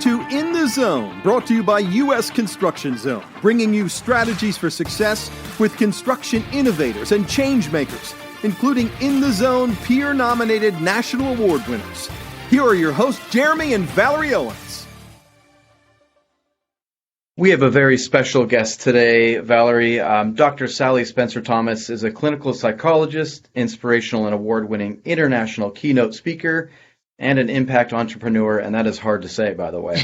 to In the Zone, brought to you by U.S. Construction Zone, bringing you strategies for success with construction innovators and change makers, including In the Zone peer-nominated national award winners. Here are your hosts, Jeremy and Valerie Owens. We have a very special guest today, Valerie. Dr. Sally Spencer-Thomas is a clinical psychologist, inspirational and award-winning international keynote speaker, and an impact entrepreneur, and that is hard to say, by the way.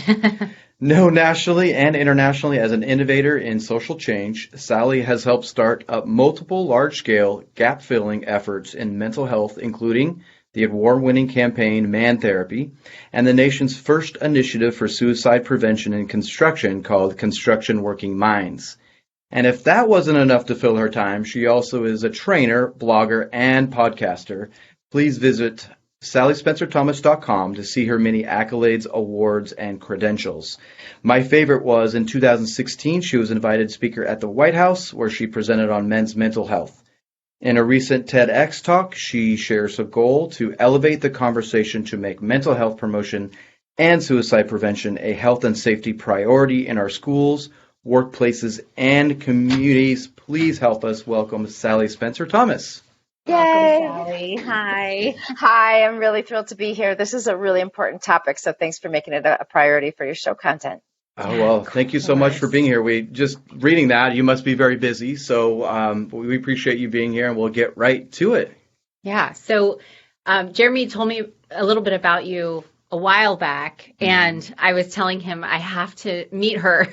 Known nationally and internationally as an innovator in social change, Sally has helped start up multiple large-scale gap-filling efforts in mental health, including the award-winning campaign Man Therapy, and the nation's first initiative for suicide prevention in construction called Construction Working Minds. And if that wasn't enough to fill her time, she also is a trainer, blogger, and podcaster. Please visit SallySpencerThomas.com to see her many accolades, awards, and credentials. My favorite was in 2016, she was invited speaker at the White House, where she presented on men's mental health. In a recent TEDx talk, she shares a goal to elevate the conversation to make mental health promotion and suicide prevention a health and safety priority in our schools, workplaces, and communities. Please help us welcome Sally Spencer-Thomas. Yay! Welcome, Sally. Hi. Hi, I'm really thrilled to be here. This is a really important topic, so thanks for making it a priority for your show content. Oh, well, thank you so much for being here. We just reading that, you must be very busy, so we appreciate you being here, and we'll get right to it. Yeah, so Jeremy told me a little bit about you a while back, and I was telling him I have to meet her.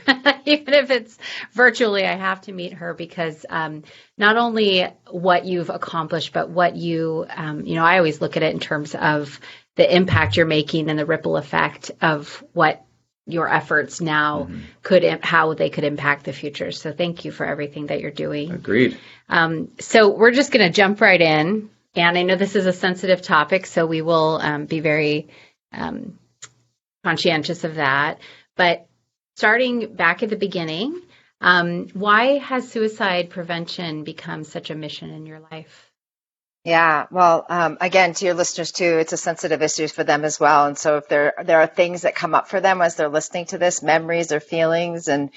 Even if it's virtually, I have to meet her because not only what you've accomplished, but what you, I always look at it in terms of the impact you're making and the ripple effect of what your efforts now how they could impact the future. So thank you for everything that you're doing. Agreed. So we're just going to jump right in. And I know this is a sensitive topic, so we will be very conscientious of that. But starting back at the beginning, why has suicide prevention become such a mission in your life? Yeah, well, again, to your listeners too, it's a sensitive issue for them as well. And so if there are things that come up for them as they're listening to this, memories or feelings, and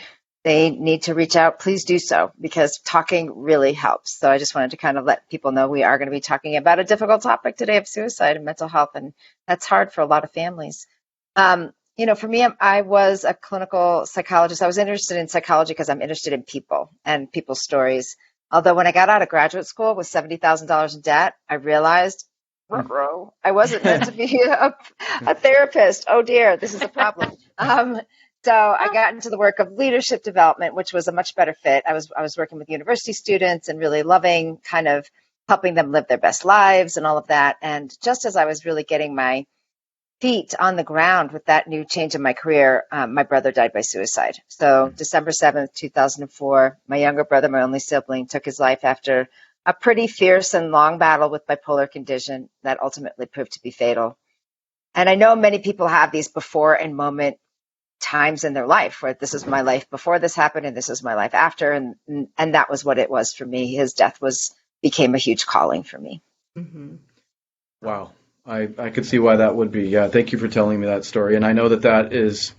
they need to reach out, please do so, because talking really helps. So I just wanted to kind of let people know we are going to be talking about a difficult topic today of suicide and mental health, and that's hard for a lot of families. For me, I was a clinical psychologist. I was interested in psychology because I'm interested in people and people's stories. Although when I got out of graduate school with $70,000 in debt, I realized, I wasn't meant to be a therapist. Oh dear, this is a problem. So I got into the work of leadership development, which was a much better fit. I was working with university students and really loving kind of helping them live their best lives and all of that. And just as I was really getting my feet on the ground with that new change in my career, my brother died by suicide. So December 7th, 2004, my younger brother, my only sibling, took his life after a pretty fierce and long battle with bipolar condition that ultimately proved to be fatal. And I know many people have these before and moment times in their life where this is my life before this happened and this is my life after. And that was what it was for me. His death became a huge calling for me. Mm-hmm. Wow. I could see why that would be. Yeah, thank you for telling me that story. And I know that is,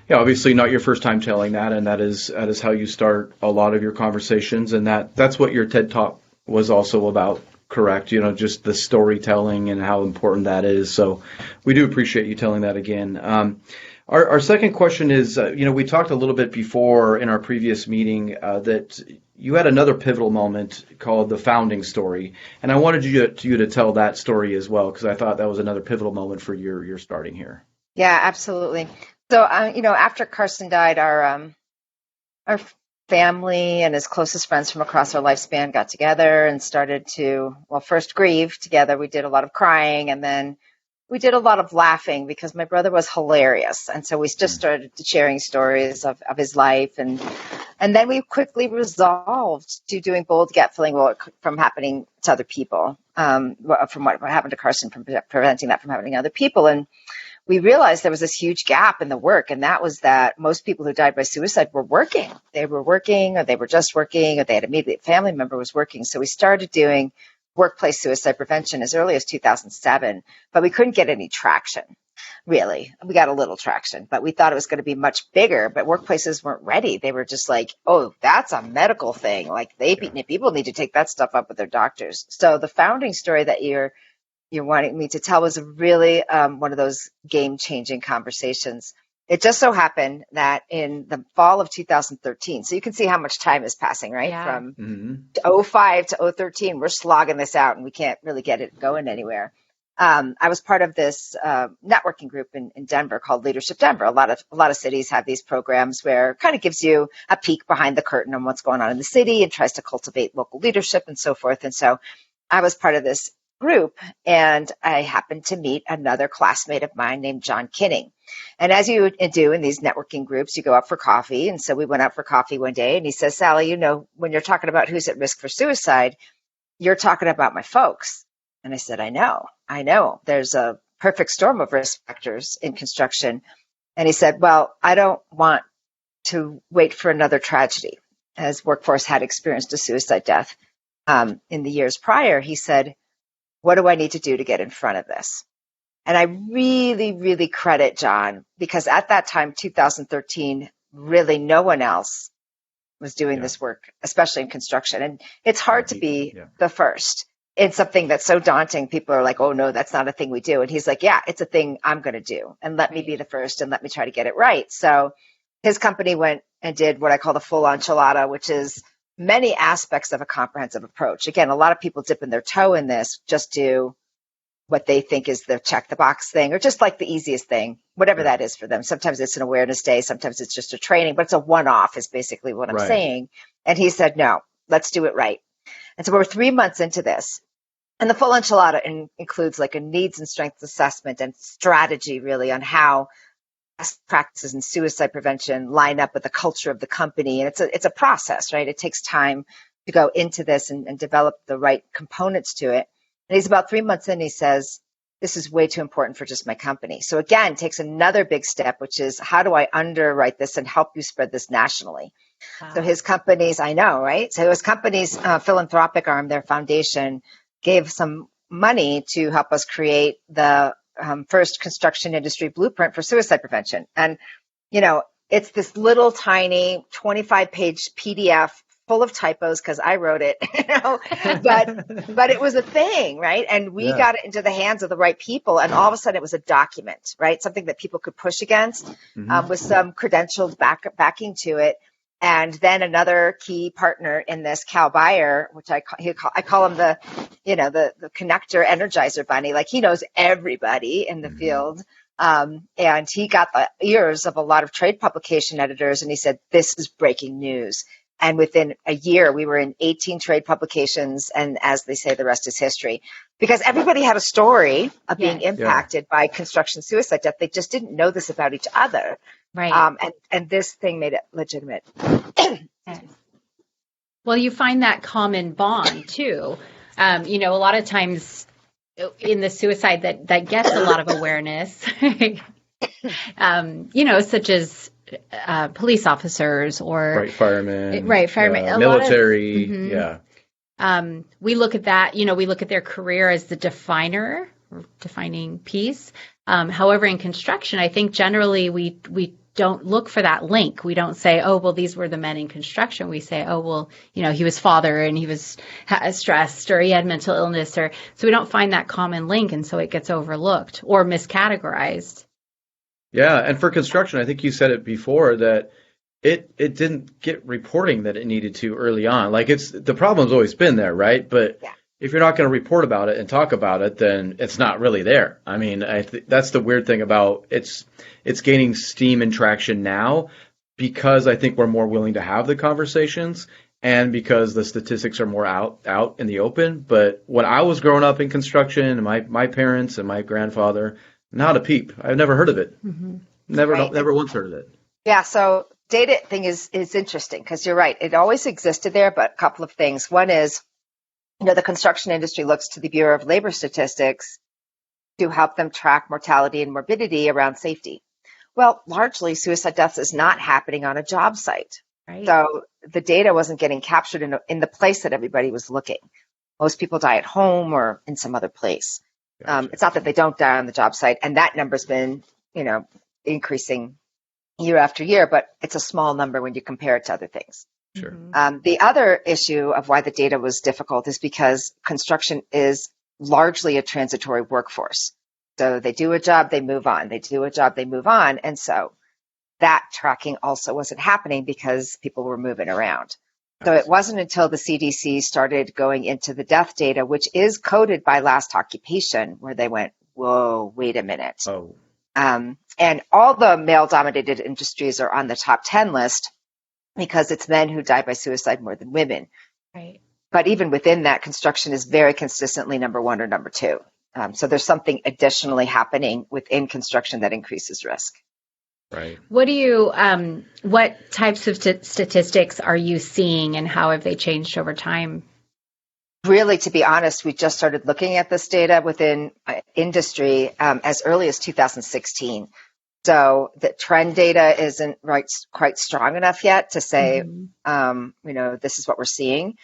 obviously not your first time telling that, and that is how you start a lot of your conversations, and that's what your TED Talk was also about, correct? Just the storytelling and how important that is. So we do appreciate you telling that again. Our second question is, we talked a little bit before in our previous meeting that you had another pivotal moment called the founding story, and I wanted you to tell that story as well, because I thought that was another pivotal moment for your starting here. Yeah, absolutely. So, after Carson died, our family and his closest friends from across our lifespan got together and started to, first grieve together. We did a lot of crying, and then we did a lot of laughing because my brother was hilarious. And so we just started sharing stories of his life. And then we quickly resolved to doing bold gap-filling work from happening to other people, from what happened to Carson, from preventing that from happening to other people. And we realized there was this huge gap in the work. And that was that most people who died by suicide were working. They were working, or they were just working, or they had an immediate family member was working. So we started doing workplace suicide prevention as early as 2007, but we couldn't get any traction. Really, we got a little traction, but we thought it was going to be much bigger, but workplaces weren't ready. They were just like, oh, that's a medical thing. Like people need to take that stuff up with their doctors. So the founding story that you're wanting me to tell was really one of those game-changing conversations. It just so happened that in the fall of 2013, so you can see how much time is passing, right? Yeah. From 05 to 013, we're slogging this out and we can't really get it going anywhere. I was part of this networking group in Denver called Leadership Denver. A lot of cities have these programs where it kind of gives you a peek behind the curtain on what's going on in the city and tries to cultivate local leadership and so forth. And so I was part of this group, and I happened to meet another classmate of mine named John Kinning. And as you do in these networking groups, you go out for coffee. And so we went out for coffee one day, and he says, Sally, when you're talking about who's at risk for suicide, you're talking about my folks. And I said, I know. There's a perfect storm of risk factors in construction. And he said, well, I don't want to wait for another tragedy. As Workforce had experienced a suicide death in the years prior, he said, what do I need to do to get in front of this? And I really, really credit John, because at that time, 2013, really no one else was doing this work, especially in construction. And it's hard to be the first. It's something that's so daunting. People are like, oh, no, that's not a thing we do. And he's like, yeah, it's a thing I'm going to do. And let me be the first and let me try to get it right. So his company went and did what I call the full enchilada, which is many aspects of a comprehensive approach. Again, a lot of people dipping their toe in this, just do what they think is the check the box thing, or just like the easiest thing, whatever that is for them. Sometimes it's an awareness day. Sometimes it's just a training, but it's a one-off is basically what I'm saying. And he said, no, let's do it right. And so we're 3 months into this. And the full enchilada includes like a needs and strengths assessment and strategy really on how best practices in suicide prevention line up with the culture of the company. And it's a process, right? It takes time to go into this and develop the right components to it. And he's about 3 months in, he says, this is way too important for just my company. So again, takes another big step, which is how do I underwrite this and help you spread this nationally? Wow. So his company's, I know, right? So his company's philanthropic arm, their foundation, gave some money to help us create the first construction industry blueprint for suicide prevention. And, it's this little tiny 25-page PDF full of typos because I wrote it, but it was a thing, right? And we got it into the hands of the right people. And all of a sudden it was a document, right? Something that people could push against with some credentialed backing to it. And then another key partner in this, Cal Bayer, which I call him the connector energizer bunny. Like he knows everybody in the field. And he got the ears of a lot of trade publication editors. And he said, this is breaking news. And within a year, we were in 18 trade publications. And as they say, the rest is history. Because everybody had a story of being impacted by construction suicide death. They just didn't know this about each other. Right. And this thing made it legitimate. Well, you find that common bond too. A lot of times in the suicide that gets a lot of awareness, such as police officers or firemen, military. We look at that, we look at their career as the definer, defining piece. However, in construction, I think generally we don't look for that link. We don't say, oh, well, these were the men in construction. We say, oh, well, he was father and he was stressed or he had mental illness so we don't find that common link. And so it gets overlooked or miscategorized. Yeah. And for construction, I think you said it before that it didn't get reporting that it needed to early on. Like the problem's always been there, right? But if you're not going to report about it and talk about it, then it's not really there. I mean, that's the weird thing about it's gaining steam and traction now because I think we're more willing to have the conversations and because the statistics are more out in the open. But when I was growing up in construction, my parents and my grandfather, not a peep. I've never heard of it. Mm-hmm. Never once heard of it. Yeah. So data thing is interesting because you're right. It always existed there, but a couple of things. One is, the construction industry looks to the Bureau of Labor Statistics to help them track mortality and morbidity around safety. Well, largely suicide deaths is not happening on a job site. Right. So the data wasn't getting captured in the place that everybody was looking. Most people die at home or in some other place. Gotcha. It's not that they don't die on the job site, and that number's been, increasing year after year, but it's a small number when you compare it to other things. Sure. The other issue of why the data was difficult is because construction is largely a transitory workforce. So they do a job, they move on. They do a job, they move on. And so that tracking also wasn't happening because people were moving around. So it wasn't until the CDC started going into the death data, which is coded by last occupation, where they went, whoa, wait a minute. Oh. And all the male-dominated industries are on the top 10 list because it's men who die by suicide more than women. Right. But even within that, construction is very consistently number one or number two. So there's something additionally happening within construction that increases risk. Right. What types of statistics are you seeing, and how have they changed over time? Really, to be honest, we just started looking at this data within industry as early as 2016. So the trend data isn't quite strong enough yet to say, this is what we're seeing.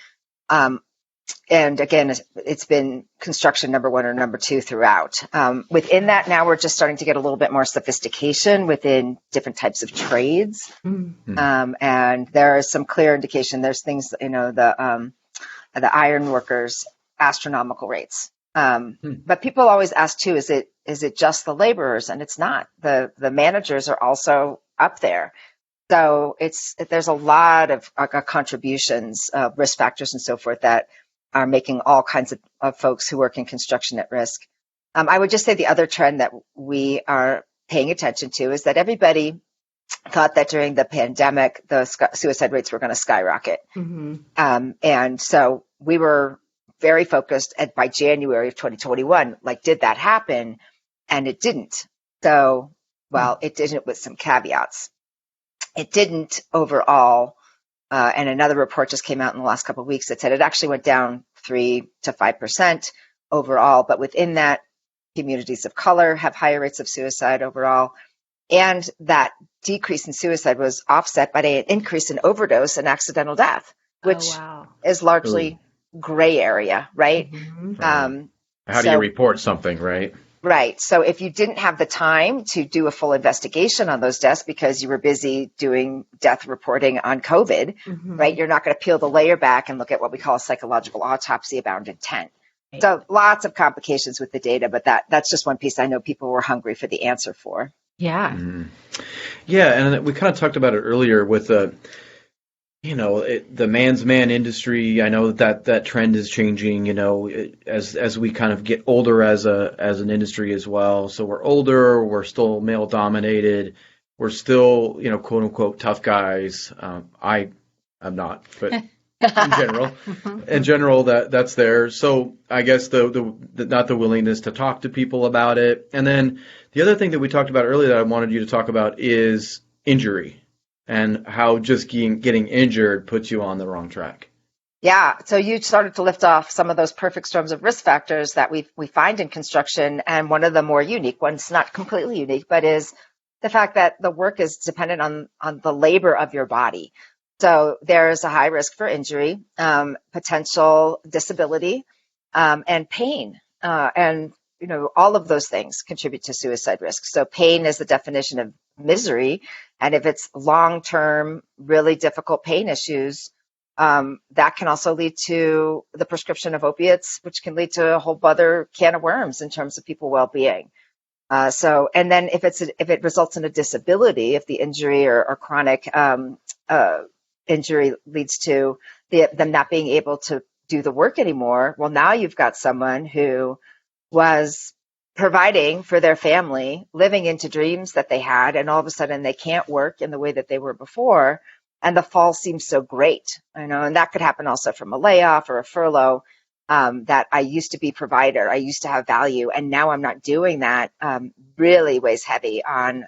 And again, it's been construction number one or number two throughout. Within that, now we're just starting to get a little bit more sophistication within different types of trades. And there is some clear indication. There's things, the iron workers, astronomical rates. But people always ask too, is it just the laborers? And it's not. The managers are also up there. So there's a lot of contributions, risk factors and so forth that are making all kinds of folks who work in construction at risk. I would just say the other trend that we are paying attention to is that everybody thought that during the pandemic, the suicide rates were going to skyrocket. And so we were very focused by January of 2021, did that happen? And it didn't. So, it didn't with some caveats. It didn't overall. And another report just came out in the last couple of weeks that said it actually went down 3 to 5% overall. But within that, communities of color have higher rates of suicide overall. And that decrease in suicide was offset by an increase in overdose and accidental death, which is largely gray area, right? How do you report something, right? Right. So if you didn't have the time to do a full investigation on those deaths because you were busy doing death reporting on COVID, right, you're not going to peel the layer back and look at what we call a psychological autopsy about intent. Right. So lots of complications with the data, but that's just one piece I know people were hungry for the answer for. Yeah. Yeah, and we kind of talked about it earlier with the man's man industry. I know that trend is changing, as we kind of get older as an industry as well. So we're older, we're still male dominated, we're still, quote unquote tough guys. I'm not, but in general, that's there. So I guess the not the willingness to talk to people about it. And then the other thing that we talked about earlier that I wanted you to talk about is injury, and how just getting injured puts you on the wrong track. Yeah. So you started to lift off some of those perfect storms of risk factors that we find in construction. And one of the more unique ones, not completely unique, but is the fact that the work is dependent on the labor of your body. So there's a high risk for injury, potential disability, and pain. And all of those things contribute to suicide risk. So pain is the definition of misery. And if it's long-term, really difficult pain issues, that can also lead to the prescription of opiates, which can lead to a whole other can of worms in terms of people's well-being. And then if it results in a disability, if the injury or chronic injury leads to them not being able to do the work anymore, well, now you've got someone who was providing for their family, living into dreams that they had, and all of a sudden they can't work in the way that they were before, and the fall seems so great, and that could happen also from a layoff or a furlough, that I used to be provider, I used to have value, and now I'm not doing that, really weighs heavy on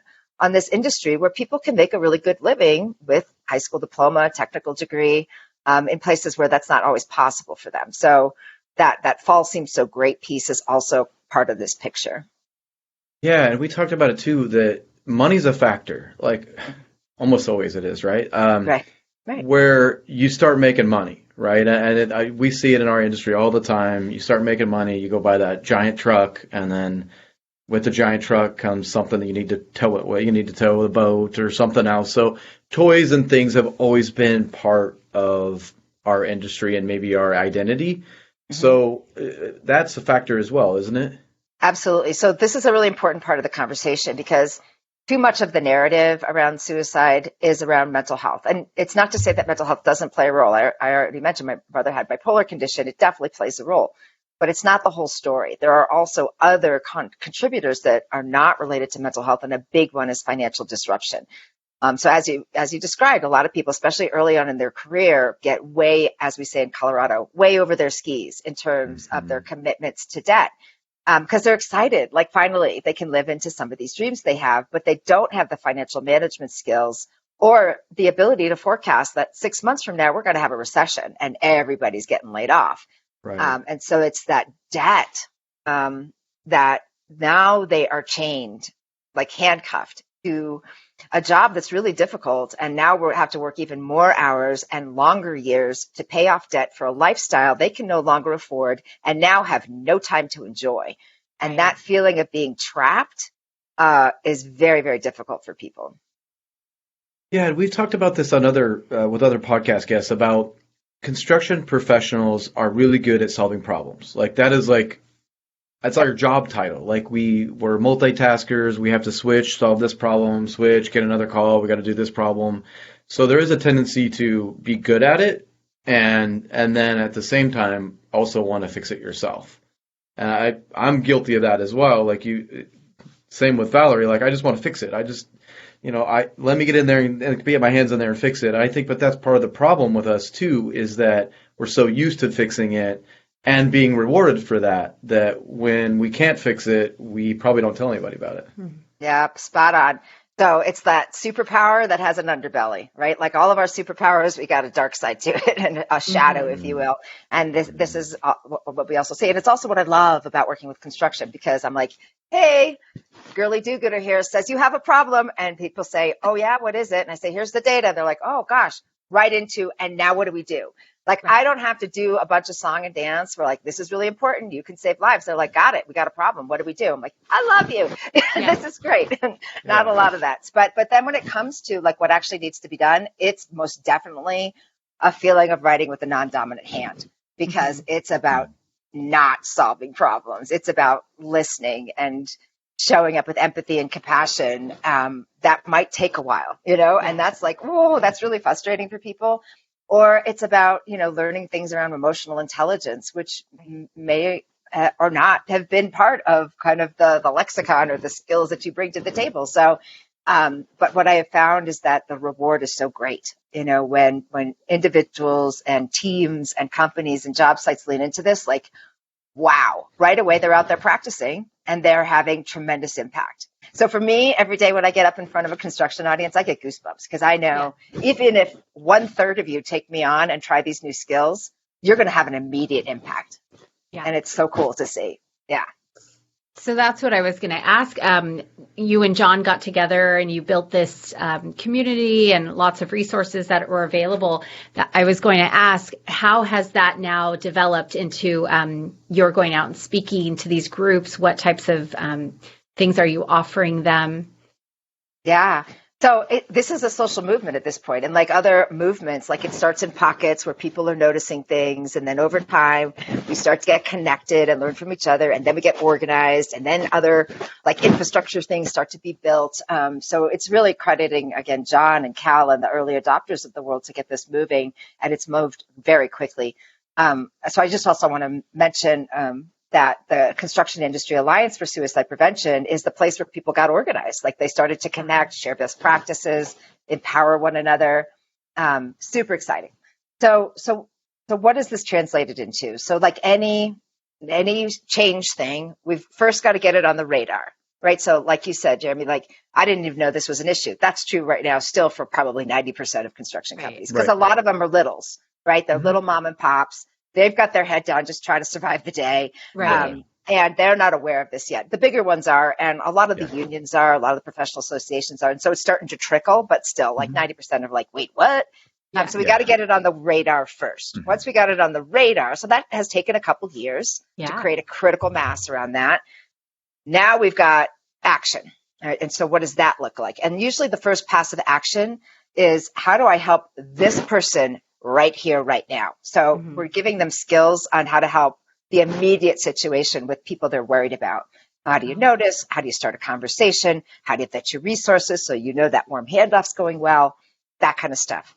this industry where people can make a really good living with high school diploma, technical degree, in places where that's not always possible for them. So that fall seems so great piece is also part of this picture. Yeah, and we talked about it too, that money's a factor, like almost always it is, right? Right. Where you start making money, right? We see it in our industry all the time. You start making money, you go buy that giant truck, and then with the giant truck comes something that you need to tow it with. You need to tow a boat or something else. So toys and things have always been part of our industry and maybe our identity. Mm-hmm. So that's a factor as well, isn't it? Absolutely. So this is a really important part of the conversation because too much of the narrative around suicide is around mental health. And it's not to say that mental health doesn't play a role. I already mentioned my brother had bipolar condition. It definitely plays a role, but it's not the whole story. There are also other contributors that are not related to mental health. And a big one is financial disruption. So as you described, a lot of people, especially early on in their career, get way, as we say in Colorado, way over their skis in terms of their commitments to debt. Because they're excited, like finally they can live into some of these dreams they have, but they don't have the financial management skills or the ability to forecast that 6 months from now, we're going to have a recession and everybody's getting laid off. Right. And so it's that debt that now they are chained, like handcuffed to a job that's really difficult. And now we have to work even more hours and longer years to pay off debt for a lifestyle they can no longer afford and now have no time to enjoy. And that feeling of being trapped is very, very difficult for people. Yeah, we've talked about this on with other podcast guests about construction professionals are really good at solving problems. Like that's our job title. Like we're multitaskers. We have to solve this problem, get another call. We got to do this problem. So there is a tendency to be good at it. And then at the same time, also want to fix it yourself. And I'm guilty of that as well. Like same with Valerie. Like I just want to fix it. Let me get in there and get my hands in there and fix it. I think, but that's part of the problem with us too, is that we're so used to fixing it and being rewarded for that when we can't fix it, we probably don't tell anybody about it. Yeah, spot on. So it's that superpower that has an underbelly, right? Like all of our superpowers, we got a dark side to it and a shadow, if you will. And this is what we also see. And it's also what I love about working with construction, because I'm like, hey, girly do-gooder here says you have a problem. And people say, oh yeah, what is it? And I say, here's the data. They're like, oh gosh, right into, and now what do we do? Like, right. I don't have to do a bunch of song and dance. We're like, this is really important. You can save lives. They're like, got it. We got a problem. What do we do? I'm like, I love you. Yeah. This is great. Not a lot of that. But then when it comes to like what actually needs to be done, it's most definitely a feeling of writing with a non-dominant hand, because it's about not solving problems. It's about listening and showing up with empathy and compassion. That might take a while, and that's like, whoa, that's really frustrating for people. Or it's about, learning things around emotional intelligence, which may or not have been part of kind of the lexicon or the skills that you bring to the table. So, but what I have found is that the reward is so great, when individuals and teams and companies and job sites lean into this, like, wow, right away they're out there practicing and they're having tremendous impact. So for me, every day when I get up in front of a construction audience, I get goosebumps, because I know even if 1/3 of you take me on and try these new skills, you're going to have an immediate impact. Yeah. And it's so cool to see. Yeah. So that's what I was going to ask. You and John got together and you built this community and lots of resources that were available. That I was going to ask, how has that now developed into you're going out and speaking to these groups? What types of things are you offering them? Yeah. So this is a social movement at this point. And like other movements, like it starts in pockets where people are noticing things. And then over time, we start to get connected and learn from each other. And then we get organized. And then other like infrastructure things start to be built. So it's really crediting, again, John and Cal and the early adopters of the world to get this moving. And it's moved very quickly. So I just also want to mention that the Construction Industry Alliance for Suicide Prevention is the place where people got organized. Like they started to connect, share best practices, empower one another. Super exciting. So what is this translated into? So like any change thing, we've first got to get it on the radar, right? So like you said, Jeremy, like I didn't even know this was an issue. That's true right now still for probably 90% of construction companies, because a lot of them are littles, right? They're little mom and pops. They've got their head down, just trying to survive the day. Right. And they're not aware of this yet. The bigger ones are, and a lot of the unions are, a lot of the professional associations are. And so it's starting to trickle, but still like 90% are like, wait, what? So we got to get it on the radar first. Mm-hmm. Once we got it on the radar, so that has taken a couple years to create a critical mass around that. Now we've got action. Right? And so what does that look like? And usually the first passive action is, how do I help this person right here, right now? So we're giving them skills on how to help the immediate situation with people they're worried about. How do you notice? How do you start a conversation? How do you vet your resources so you know that warm handoff's going well? That kind of stuff.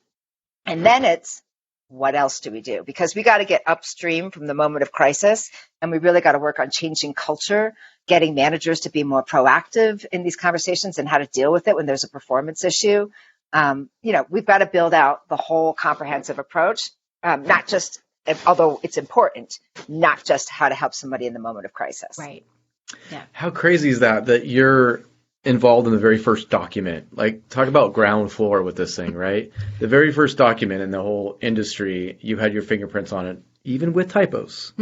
And then it's, what else do we do? Because we got to get upstream from the moment of crisis, and we really got to work on changing culture, getting managers to be more proactive in these conversations and how to deal with it when there's a performance issue. We've got to build out the whole comprehensive approach, not just, although it's important, not just how to help somebody in the moment of crisis. Right. Yeah. How crazy is that you're involved in the very first document? Like, talk about ground floor with this thing, right? The very first document in the whole industry, you had your fingerprints on it, even with typos.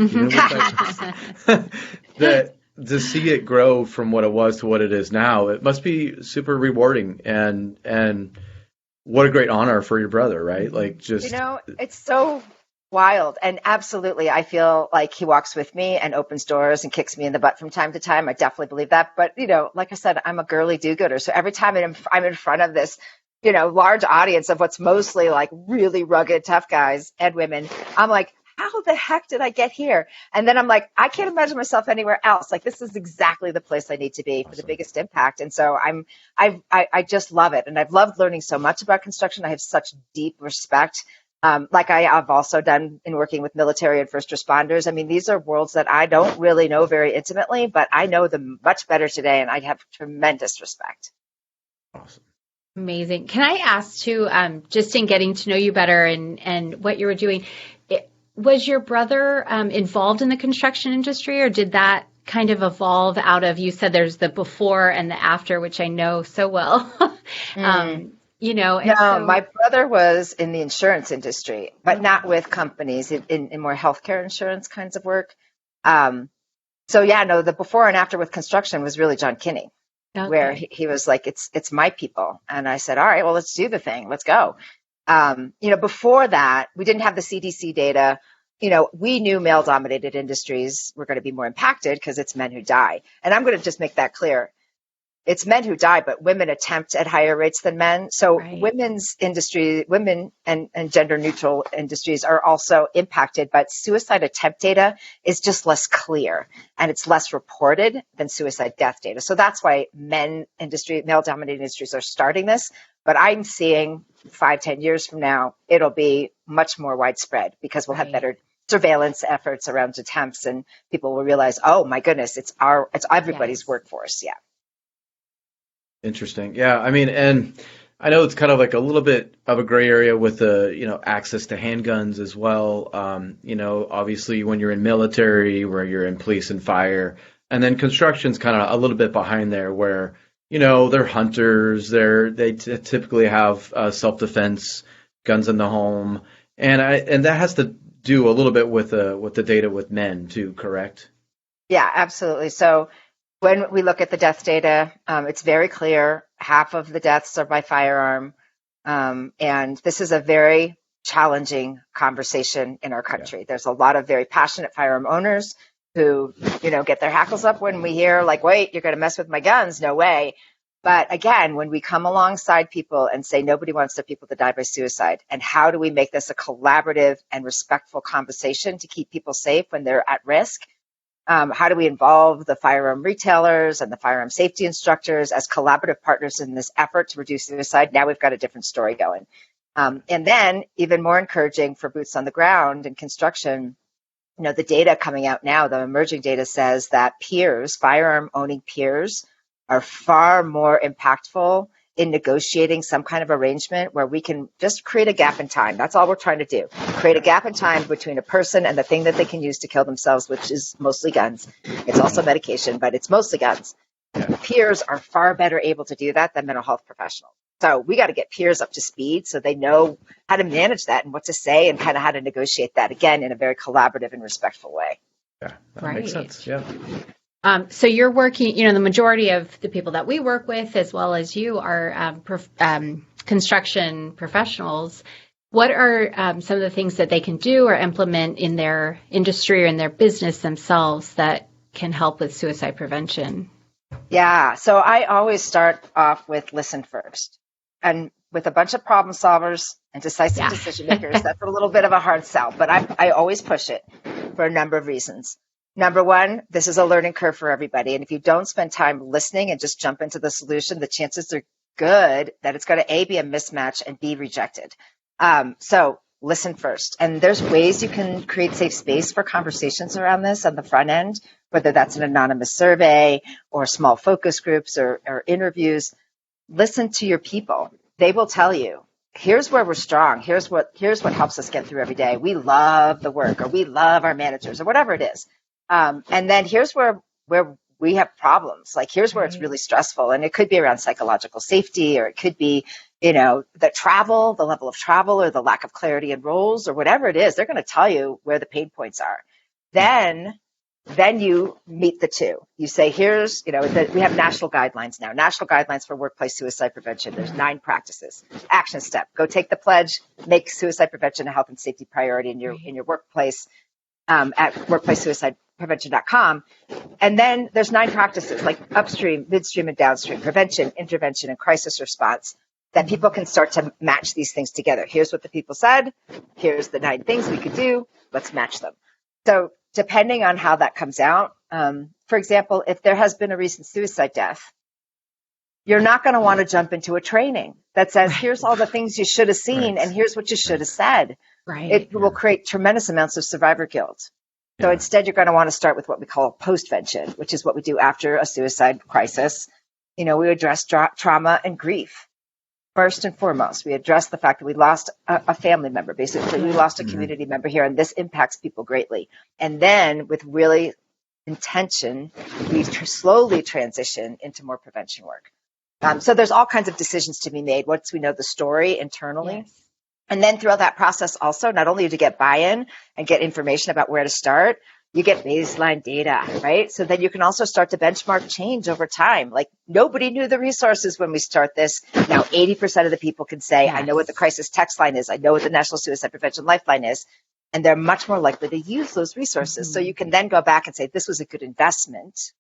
That to see it grow from what it was to what it is now, it must be super rewarding, and what a great honor for your brother, right? Like, just it's so wild. And absolutely, I feel like he walks with me and opens doors and kicks me in the butt from time to time. I definitely believe that. But, like I said, I'm a girly do-gooder. So every time I'm in front of this, large audience of what's mostly like really rugged, tough guys and women, I'm like, how the heck did I get here? And then I'm like, I can't imagine myself anywhere else. Like, this is exactly the place I need to be for the biggest impact. And so I just love it. And I've loved learning so much about construction. I have such deep respect. Like I have also done in working with military and first responders. I mean, these are worlds that I don't really know very intimately, but I know them much better today, and I have tremendous respect. Awesome. Amazing. Can I ask too, just in getting to know you better and what you were doing, was your brother involved in the construction industry, or did that kind of evolve out of, you said there's the before and the after, which I know so well. My brother was in the insurance industry, but not with companies, in more healthcare insurance kinds of work. The before and after with construction was really John Kinney, where he was like, it's my people. And I said, all right, well, let's do the thing. Let's go. Before that, we didn't have the CDC data. We knew male-dominated industries were going to be more impacted because it's men who die. And I'm going to just make that clear. It's men who die, but women attempt at higher rates than men. So women's industry, women and gender neutral industries are also impacted, but suicide attempt data is just less clear and it's less reported than suicide death data. So that's why male dominated industries are starting this. But I'm seeing 5-10 years from now, it'll be much more widespread because we'll have better surveillance efforts around attempts, and people will realize, oh my goodness, it's everybody's workforce. Yeah. Interesting. Yeah. I mean, and I know it's kind of like a little bit of a gray area with the, access to handguns as well. Obviously when you're in military, where you're in police and fire, and then construction's kind of a little bit behind there where, they're hunters, they typically have self-defense, guns in the home. And that has to do a little bit with the data with men too, correct? Yeah, absolutely. So when we look at the death data, it's very clear half of the deaths are by firearm. And this is a very challenging conversation in our country. Yeah. There's a lot of very passionate firearm owners who, get their hackles up when we hear like, wait, you're going to mess with my guns. No way. But again, when we come alongside people and say nobody wants their people to die by suicide, and how do we make this a collaborative and respectful conversation to keep people safe when they're at risk? How do we involve the firearm retailers and the firearm safety instructors as collaborative partners in this effort to reduce suicide? Now we've got a different story going. And then even more encouraging for boots on the ground in construction, the data coming out now, the emerging data says that firearm owning peers are far more impactful in negotiating some kind of arrangement where we can just create a gap in time. That's all we're trying to do. Create a gap in time between a person and the thing that they can use to kill themselves, which is mostly guns. It's also medication, but it's mostly guns. Peers are far better able to do that than mental health professionals. So we got to get peers up to speed so they know how to manage that and what to say and kind of how to negotiate that, again, in a very collaborative and respectful way. Yeah, that makes sense. Yeah. So you're working, the majority of the people that we work with, as well as you, are construction professionals. What are some of the things that they can do or implement in their industry or in their business themselves that can help with suicide prevention? Yeah. So I always start off with listen first. And with a bunch of problem solvers and decisive decision makers, that's a little bit of a hard sell, but I always push it for a number of reasons. Number one, this is a learning curve for everybody. And if you don't spend time listening and just jump into the solution, the chances are good that it's going to A, be a mismatch, and B, rejected. So listen first. And there's ways you can create safe space for conversations around this on the front end, whether that's an anonymous survey or small focus groups or interviews. Listen to your people. They will tell you, here's where we're strong. Here's what helps us get through every day. We love the work, or we love our managers, or whatever it is. And then here's where we have problems. Like, here's where it's really stressful. And it could be around psychological safety, or it could be, the level of travel, or the lack of clarity in roles, or whatever it is. They're going to tell you where the pain points are. Then you meet the two. You say, here's, we have national guidelines now, national guidelines for workplace suicide prevention. There's 9 practices. Action step: go take the pledge, make suicide prevention a health and safety priority in your workplace, at workplacesuicideprevention.com. And then there's 9 practices, like upstream, midstream, and downstream: prevention, intervention, and crisis response, that people can start to match these things together. Here's what the people said. Here's the 9 things we could do. Let's match them. So depending on how that comes out, for example, if there has been a recent suicide death, you're not going to want to jump into a training that says, here's all the things you should have seen, and here's what you should have said. Right. It will create tremendous amounts of survivor guilt. So instead, you're going to want to start with what we call postvention, which is what we do after a suicide crisis. We address trauma and grief. First and foremost, we address the fact that we lost a family member. Basically, we lost a community member here, and this impacts people greatly. And then, with really intention, we slowly transition into more prevention work. So there's all kinds of decisions to be made once we know the story internally. Yes. And then throughout that process also, not only to get buy-in and get information about where to start, you get baseline data, right? So then you can also start to benchmark change over time. Like, nobody knew the resources when we start this. Now 80% of the people can say, I know what the crisis text line is. I know what the National Suicide Prevention Lifeline is. And they're much more likely to use those resources. So you can then go back and say, this was a good investment,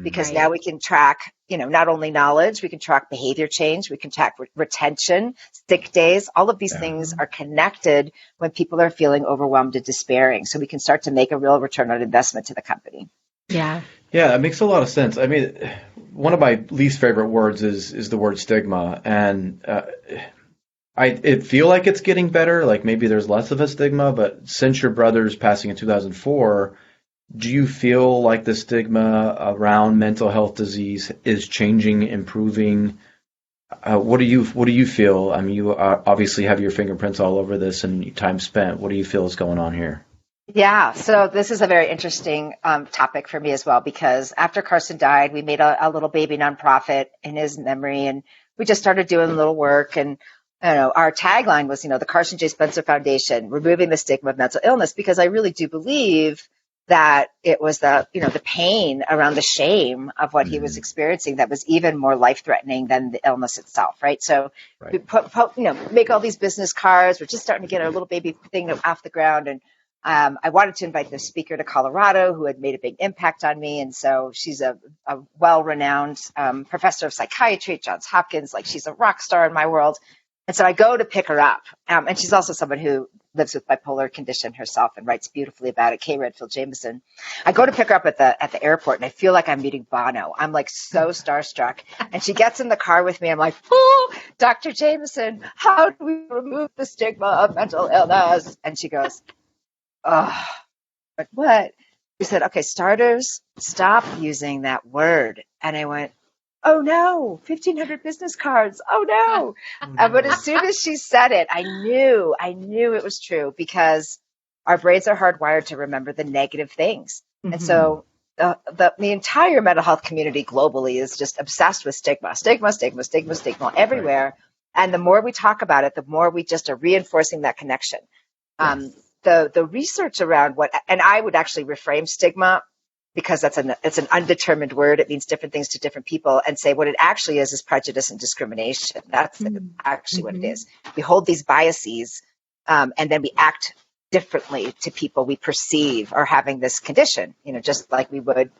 because now we can track, not only knowledge, we can track behavior change, we can track retention, sick days. All of these things are connected when people are feeling overwhelmed and despairing. So we can start to make a real return on investment to the company. Yeah, it makes a lot of sense. I mean, one of my least favorite words is the word stigma. And I feel like it's getting better. Like, maybe there's less of a stigma, but since your brother's passing in 2004, do you feel like the stigma around mental health disease is changing, improving? What do you feel? I mean, you obviously have your fingerprints all over this and time spent. What do you feel is going on here? Yeah, so this is a very interesting topic for me as well, because after Carson died, we made a little baby nonprofit in his memory, and we just started doing a little work. And our tagline was, the Carson J. Spencer Foundation, removing the stigma of mental illness, because I really do believe that it was the pain around the shame of what he was experiencing that was even more life-threatening than the illness itself, right? So we make all these business cards. We're just starting to get our little baby thing off the ground. And I wanted to invite the speaker to Colorado who had made a big impact on me. And so she's a well-renowned professor of psychiatry at Johns Hopkins. Like, she's a rock star in my world. And so I go to pick her up. And she's also someone who lives with bipolar condition herself and writes beautifully about it, Kay Redfield Jameson. I go to pick her up at the airport, and I feel like I'm meeting Bono. I'm like so starstruck. And she gets in the car with me. I'm like, oh, Dr. Jameson, how do we remove the stigma of mental illness? And she goes, oh, but what? She said, okay, starters, stop using that word. And I went, oh no, 1,500 business cards. Oh no. But as soon as she said it, I knew it was true, because our brains are hardwired to remember the negative things. And so the entire mental health community globally is just obsessed with stigma everywhere. And the more we talk about it, the more we just are reinforcing that connection. The research around and I would actually reframe stigma, because it's an undetermined word. It means different things to different people, and say what it actually is prejudice and discrimination. That's actually what it is. We hold these biases and then we act differently to people we perceive are having this condition, just like we would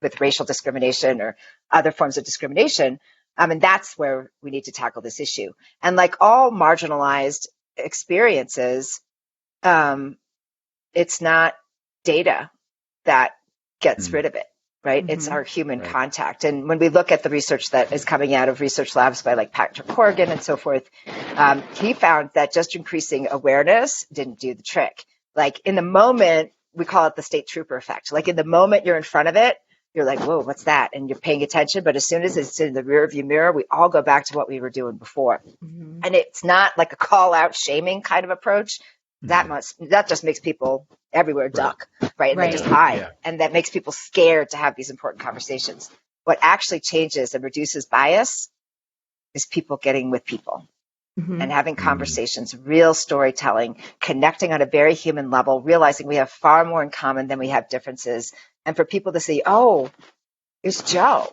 with racial discrimination or other forms of discrimination. And that's where we need to tackle this issue. And like all marginalized experiences, it's not data that gets rid of it, right? It's our human contact. And when we look at the research that is coming out of research labs by like Patrick Corrigan and so forth, he found that just increasing awareness didn't do the trick. Like in the moment, we call it the state trooper effect. Like in the moment you're in front of it, you're like, whoa, what's that? And you're paying attention. But as soon as it's in the rear view mirror, we all go back to what we were doing before. And it's not like a call out shaming kind of approach. That just makes people everywhere duck, right? And they just hide. Yeah. And that makes people scared to have these important conversations. What actually changes and reduces bias is people getting with people and having conversations, real storytelling, connecting on a very human level, realizing we have far more in common than we have differences. And for people to say, oh, it's Joe.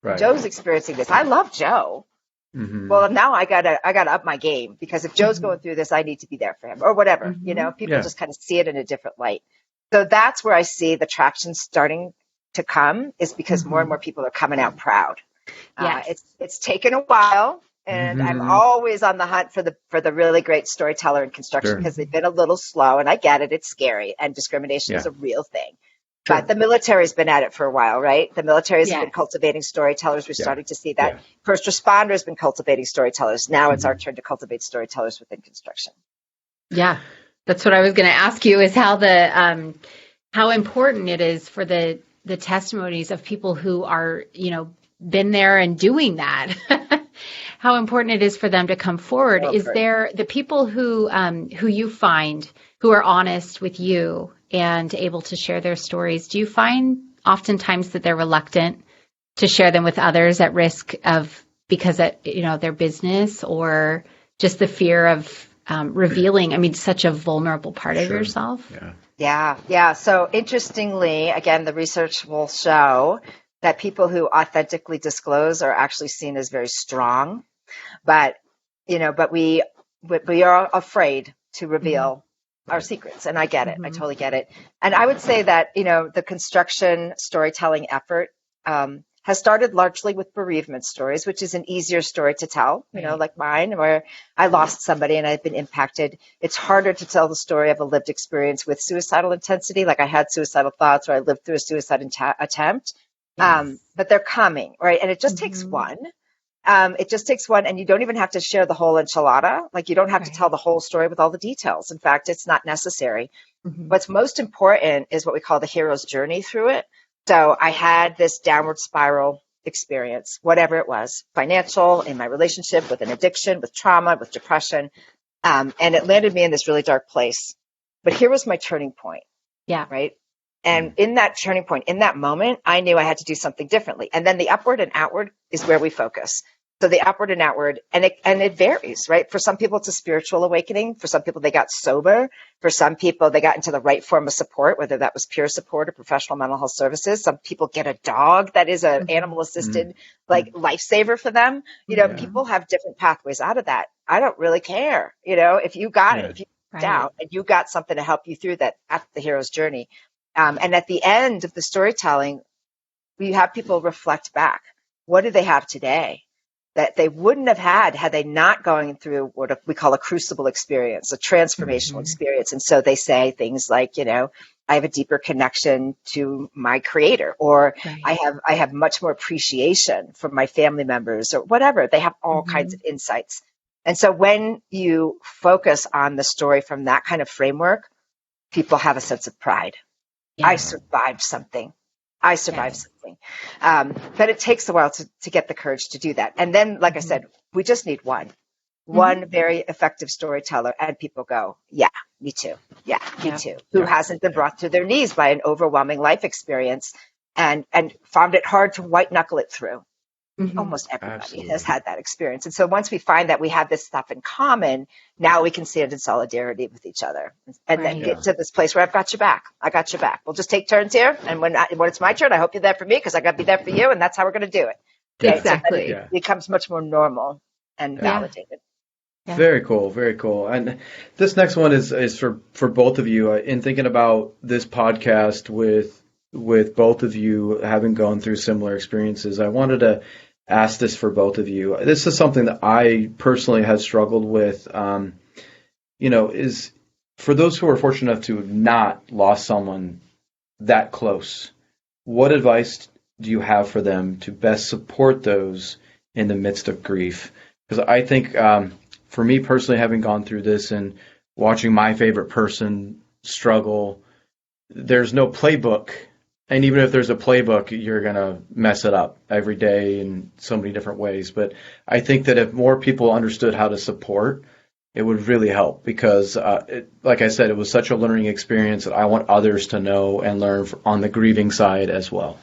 Right. Joe's experiencing this. I love Joe. Well, now I gotta up my game, because if Joe's going through this, I need to be there for him or whatever. People just kind of see it in a different light. So that's where I see the traction starting to come, is because more and more people are coming out proud. It's taken a while, and I'm always on the hunt for the really great storyteller in construction, because they've been a little slow, and I get it. It's scary, and discrimination is a real thing. But the military's been at it for a while, right? The military's been cultivating storytellers. We're starting to see that. First responders been cultivating storytellers. Now it's our turn to cultivate storytellers within construction. Yeah, that's what I was going to ask you, is how how important it is for the testimonies of people who are, been there and doing that. How important it is for them to come forward. Is there the people who you find who are honest with you and able to share their stories? Do you find oftentimes that they're reluctant to share them with others at risk of, because of, their business, or just the fear of revealing, such a vulnerable part of yourself? Yeah. So interestingly, again, the research will show that people who authentically disclose are actually seen as very strong, but we are afraid to reveal our secrets. And I get it. I totally get it. And I would say that, the construction storytelling effort has started largely with bereavement stories, which is an easier story to tell, like mine, where I lost somebody and I've been impacted. It's harder to tell the story of a lived experience with suicidal intensity. Like I had suicidal thoughts, or I lived through a suicide attempt. But they're coming, right? And it just takes one. It just takes one, and you don't even have to share the whole enchilada. Like you don't have to tell the whole story with all the details. In fact, it's not necessary. What's most important is what we call the hero's journey through it. So I had this downward spiral experience, whatever it was, financial, in my relationship, with an addiction, with trauma, with depression. And it landed me in this really dark place. But here was my turning point. Yeah. Right. And in that turning point, in that moment, I knew I had to do something differently. And then the upward and outward is where we focus. So the upward and outward, and it varies, right? For some people, it's a spiritual awakening. For some people, they got sober. For some people, they got into the right form of support, whether that was peer support or professional mental health services. Some people get a dog that is an animal assisted, like lifesaver for them. People have different pathways out of that. I don't really care. If you got it, if you got out and you got something to help you through that, that's the hero's journey. And at the end of the storytelling, we have people reflect back. What do they have today that they wouldn't have had they not going through what we call a crucible experience, a transformational experience? And so they say things like, I have a deeper connection to my creator, or I have much more appreciation for my family members, or whatever. They have all kinds of insights. And so when you focus on the story from that kind of framework, people have a sense of pride. I survived something. Something. But it takes a while to get the courage to do that. And then, like I said, we just need one very effective storyteller, and people go, yeah, me too. Yeah, me too. Who hasn't been brought to their knees by an overwhelming life experience and found it hard to white knuckle it through. Almost everybody has had that experience. And so once we find that we have this stuff in common, now we can stand in solidarity with each other and then get to this place where I've got your back. I got your back. We'll just take turns here. And when it's my turn, I hope you're there for me, because I got to be there for you. And that's how we're going to do it. Exactly. So it becomes much more normal and validated. Yeah. Very cool, very cool. And this next one is for both of you. In thinking about this podcast with both of you having gone through similar experiences, I wanted to ask this for both of you. This is something that I personally have struggled with. Is for those who are fortunate enough to have not lost someone that close, what advice do you have for them to best support those in the midst of grief? Because I think for me personally, having gone through this and watching my favorite person struggle, there's no playbook. And even if there's a playbook, you're going to mess it up every day in so many different ways. But I think that if more people understood how to support, it would really help, because like I said, it was such a learning experience that I want others to know and learn on the grieving side as well.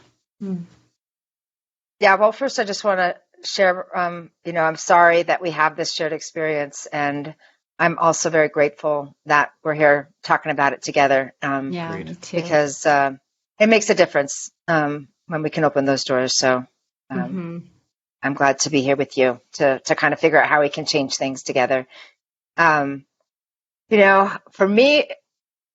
Yeah, well, first I just want to share, I'm sorry that we have this shared experience, and I'm also very grateful that we're here talking about it together. Me too. Because it makes a difference when we can open those doors. So I'm glad to be here with you to kind of figure out how we can change things together. For me,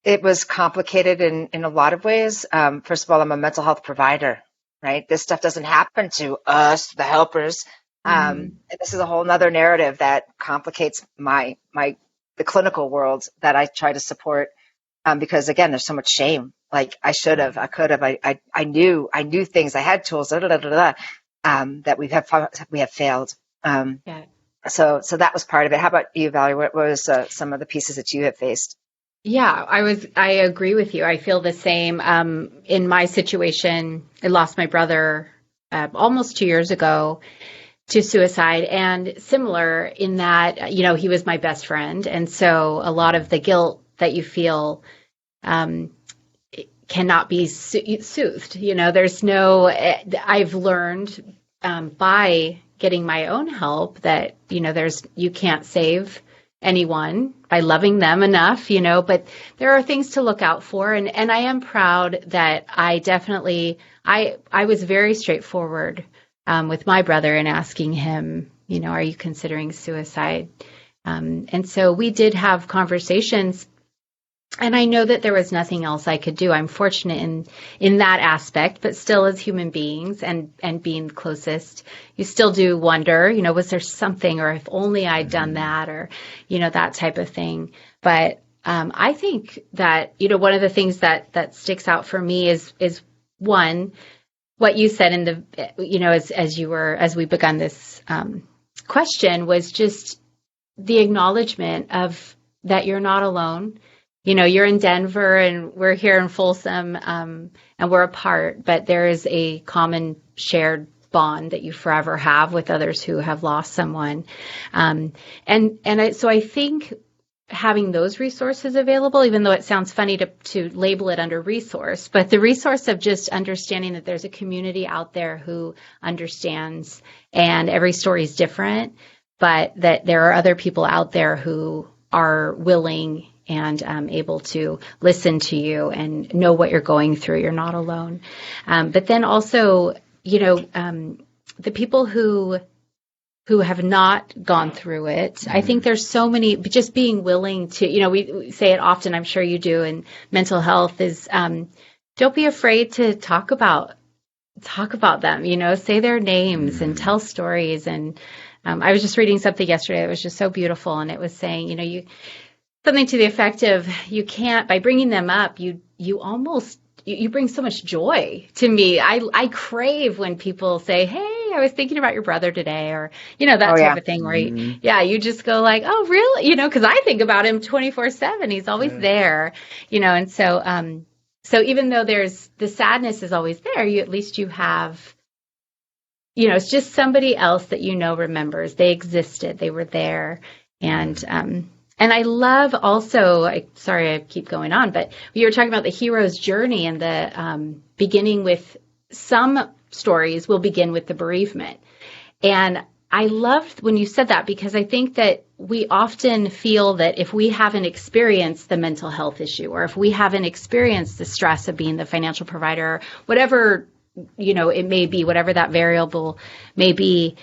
it was complicated in a lot of ways. First of all, I'm a mental health provider, right? This stuff doesn't happen to us, the helpers. And this is a whole nother narrative that complicates the clinical world that I try to support. Because again, there's so much shame. Like I should have, I could have, I knew things, I had tools, that we have failed. So that was part of it. How about you, Valerie? What was some of the pieces that you have faced? Yeah, I agree with you. I feel the same. In my situation, I lost my brother almost 2 years ago to suicide, and similar in that, he was my best friend. And so a lot of the guilt that you feel cannot be soothed. I've learned by getting my own help that, you can't save anyone by loving them enough, but there are things to look out for. And I am proud that I definitely, I was very straightforward with my brother in asking him, are you considering suicide? And so we did have conversations, and I know that there was nothing else I could do. I'm fortunate in that aspect, but still as human beings and being closest, you still do wonder, was there something, or if only I'd done that, or, that type of thing. But I think that, one of the things that sticks out for me is one, what you said in the, as we begun this question, was just the acknowledgement of that you're not alone. You're in Denver and we're here in Folsom, and we're apart, but there is a common shared bond that you forever have with others who have lost someone. So I think having those resources available, even though it sounds funny to label it under resource, but the resource of just understanding that there's a community out there who understands, and every story is different, but that there are other people out there who are willing and able to listen to you and know what you're going through. You're not alone. But then also, the people who have not gone through it, I think there's so many, just being willing to, we say it often, I'm sure you do, in mental health is, don't be afraid to talk about them, say their names and tell stories. And I was just reading something yesterday that was just so beautiful. And it was saying, something to the effect of, you can't, by bringing them up, you bring so much joy to me. I crave when people say, hey, I was thinking about your brother today, or, that type of thing where, you just go like, oh, really? Because I think about him 24/7. He's always there, and so even though there's the sadness is always there, at least you have, it's just somebody else that remembers. They existed. They were there. And I love also, sorry, I keep going on, but you were talking about the hero's journey, and the beginning with some stories will begin with the bereavement. And I loved when you said that, because I think that we often feel that if we haven't experienced the mental health issue, or if we haven't experienced the stress of being the financial provider, whatever, it may be, whatever that variable may be,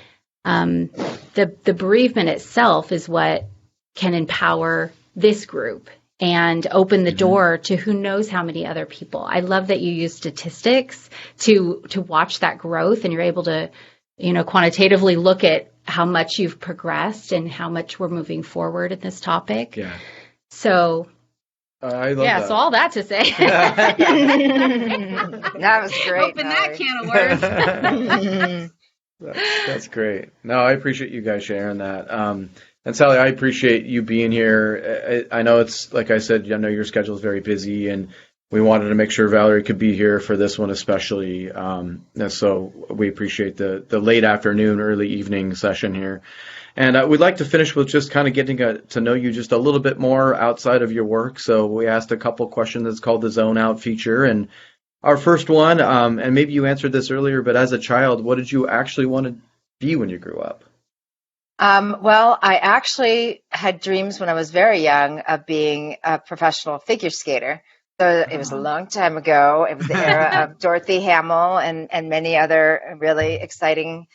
the bereavement itself is what can empower this group and open the door to who knows how many other people. I love that you use statistics to watch that growth, and you're able to, quantitatively look at how much you've progressed and how much we're moving forward in this topic. Yeah. So I love that. So all that to say. That was great. Open that can of worms. That's great. No, I appreciate you guys sharing that. And Sally, I appreciate you being here. I know it's, like I said, I know your schedule is very busy, and we wanted to make sure Valerie could be here for this one especially. So we appreciate the late afternoon, early evening session here. And we'd like to finish with just kind of getting to know you just a little bit more outside of your work. So we asked a couple questions that's called the Zone Out feature. And our first one, and maybe you answered this earlier, but as a child, what did you actually want to be when you grew up? Well, I actually had dreams when I was very young of being a professional figure skater. So it was a long time ago. It was the era of Dorothy Hamill and many other really exciting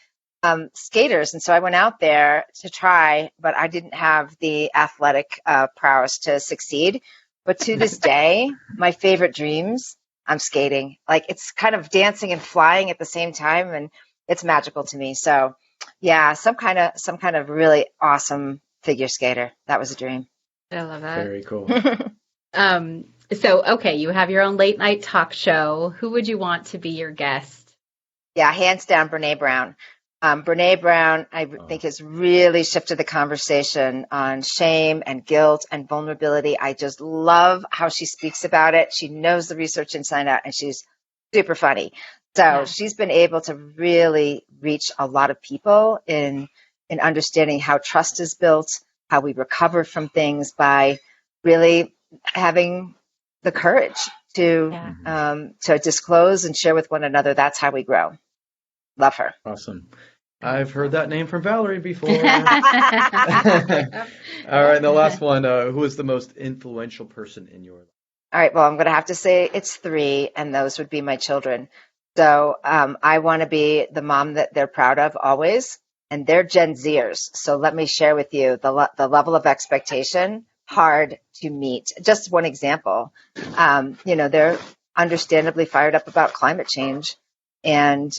skaters. And so I went out there to try, but I didn't have the athletic prowess to succeed. But to this day, my favorite dreams, I'm skating. Like, it's kind of dancing and flying at the same time, and it's magical to me. So yeah, some kind of really awesome figure skater. That was a dream. I love that. Very cool. So, okay, you have your own late night talk show. Who would you want to be your guest? Yeah, hands down, Brene Brown. Brene Brown, I think, has really shifted the conversation on shame and guilt and vulnerability. I just love how she speaks about it. She knows the research inside out, and she's super funny. So she's been able to really reach a lot of people in understanding how trust is built, how we recover from things by really having the courage to disclose and share with one another. That's how we grow. Love her. Awesome. I've heard that name from Valerie before. All right, the last one. Who is the most influential person in your life? All right, well, I'm going to have to say it's 3, and those would be my children. So I want to be the mom that they're proud of always, and they're Gen Zers. So let me share with you the level of expectation, hard to meet. Just one example, they're understandably fired up about climate change, and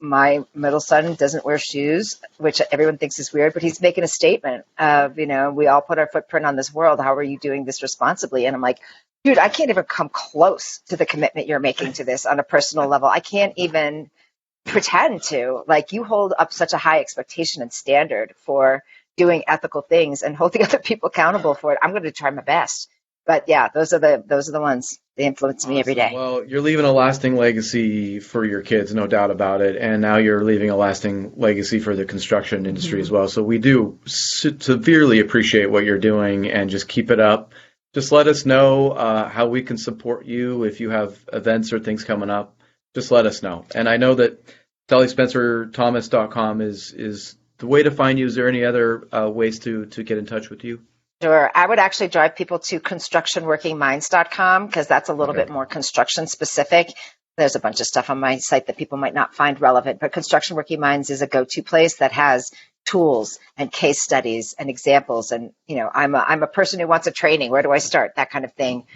my middle son doesn't wear shoes, which everyone thinks is weird, but he's making a statement of, we all put our footprint on this world. How are you doing this responsibly? And I'm like, dude, I can't even come close to the commitment you're making to this on a personal level. I can't even pretend to. Like, you hold up such a high expectation and standard for doing ethical things and holding other people accountable for it. I'm going to try my best. But yeah, those are the ones. They influence me every day. Well, you're leaving a lasting legacy for your kids, no doubt about it. And now you're leaving a lasting legacy for the construction industry as well. So we do severely appreciate what you're doing, and just keep it up. Just let us know how we can support you. If you have events or things coming up, just let us know. And I know that SallySpencerThomas.com is the way to find you. Is there any other ways to get in touch with you? Sure. I would actually drive people to constructionworkingminds.com, because that's a little bit more construction specific. There's a bunch of stuff on my site that people might not find relevant, but Construction Working Minds is a go-to place that has tools and case studies and examples. And, I'm a person who wants a training. Where do I start? That kind of thing.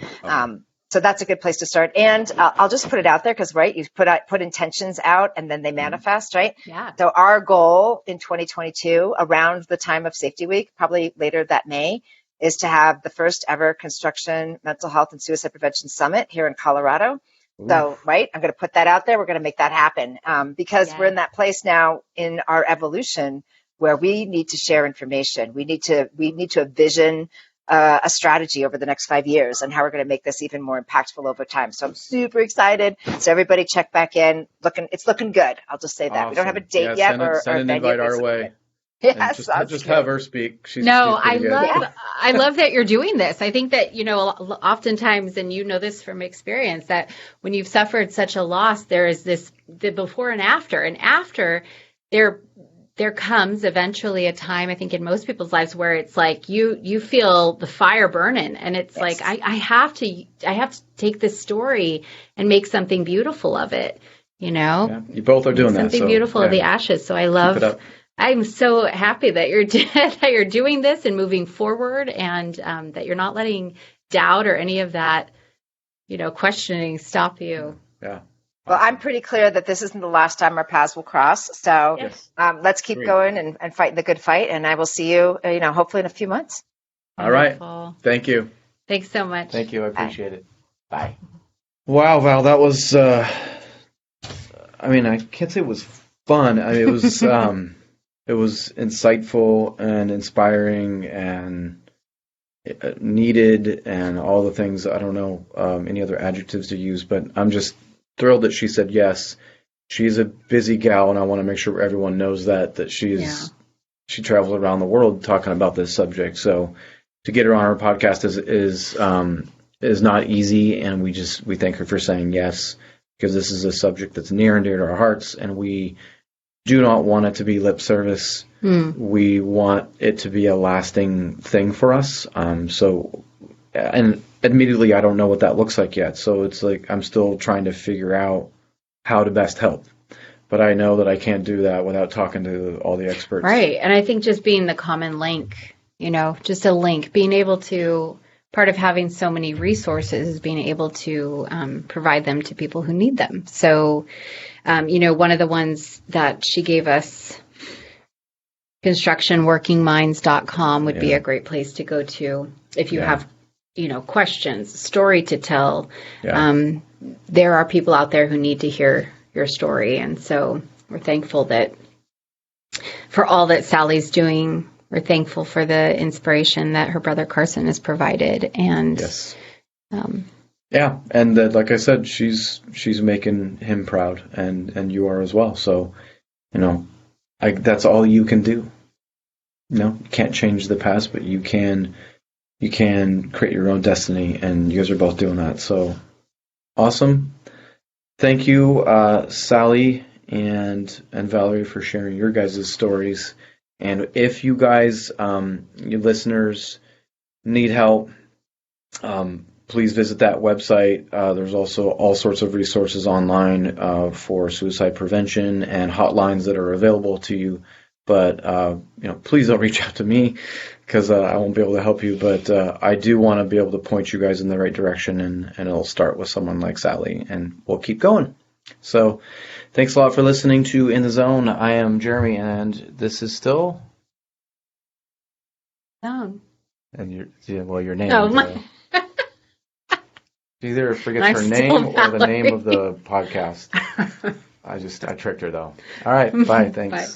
So that's a good place to start. And I'll just put it out there because, right, you put intentions out and then they manifest, right? Yeah. So our goal in 2022, around the time of Safety Week, probably later that May, is to have the first ever Construction Mental Health and Suicide Prevention Summit here in Colorado. Ooh. So, right, I'm going to put that out there. We're going to make that happen because we're in that place now in our evolution where we need to share information. We need to envision a strategy over the next 5 years and how we're going to make this even more impactful over time. So I'm super excited. So everybody check back in. It's looking good. I'll just say that. Awesome. We don't have a date yet or an invite our way. Yes, just have her speak. I love that you're doing this. I think that, oftentimes, and you know this from experience, that when you've suffered such a loss, there is the before and after. And after, there comes eventually a time, I think, in most people's lives where it's like you feel the fire burning, and it's like I have to take this story and make something beautiful of it. Yeah, you both are doing something beautiful of the ashes. So I love I'm so happy that you're that you're doing this and moving forward, and that you're not letting doubt or any of that, questioning stop you. Yeah. Well, I'm pretty clear that this isn't the last time our paths will cross. So Yes. let's keep going and fighting the good fight. And I will see you, hopefully in a few months. All right. Wonderful. Thank you. Thanks so much. Thank you. I appreciate it. Bye. Wow, Val, that was, I can't say it was fun. It was, it was insightful and inspiring and needed and all the things. I don't know any other adjectives to use, but I'm just thrilled that she said yes. She's a busy gal, and I want to make sure everyone knows that she travels around the world talking about this subject. So to get her on our podcast is not easy, and we thank her for saying yes, because this is a subject that's near and dear to our hearts, and we do not want it to be lip service. We want it to be a lasting thing for us. And admittedly, I don't know what that looks like yet. So it's like I'm still trying to figure out how to best help. But I know that I can't do that without talking to all the experts. Right. And I think just being the common link, just a link, being able to, part of having so many resources is being able to provide them to people who need them. So, one of the ones that she gave us, constructionworkingminds.com would be a great place to go to if you have questions, story to tell. Yeah. There are people out there who need to hear your story. And so we're thankful for all that Sally's doing. We're thankful for the inspiration that her brother Carson has provided. And yes. And that, like I said, she's making him proud, and you are as well. So, that's all you can do. You can't change the past, but you can create your own destiny, and you guys are both doing that. So awesome. Thank you, Sally and Valerie, for sharing your guys' stories. And if you guys, your listeners, need help, please visit that website. There's also all sorts of resources online for suicide prevention and hotlines that are available to you. But, please don't reach out to me, because I won't be able to help you. But I do want to be able to point you guys in the right direction, and it'll start with someone like Sally, and we'll keep going. So thanks a lot for listening to In the Zone. I am Jeremy, and this is still... Oh. And your name. Oh, my... She either forgets her name or the name of the podcast. I tricked her, though. All right, bye, thanks. Bye.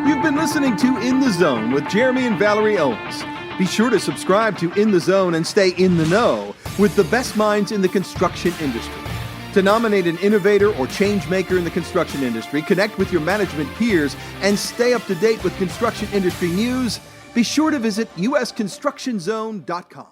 You've been listening to In the Zone with Jeremy and Valerie Owens. Be sure to subscribe to In the Zone and stay in the know with the best minds in the construction industry. To nominate an innovator or change maker in the construction industry, connect with your management peers, and stay up to date with construction industry news, be sure to visit usconstructionzone.com.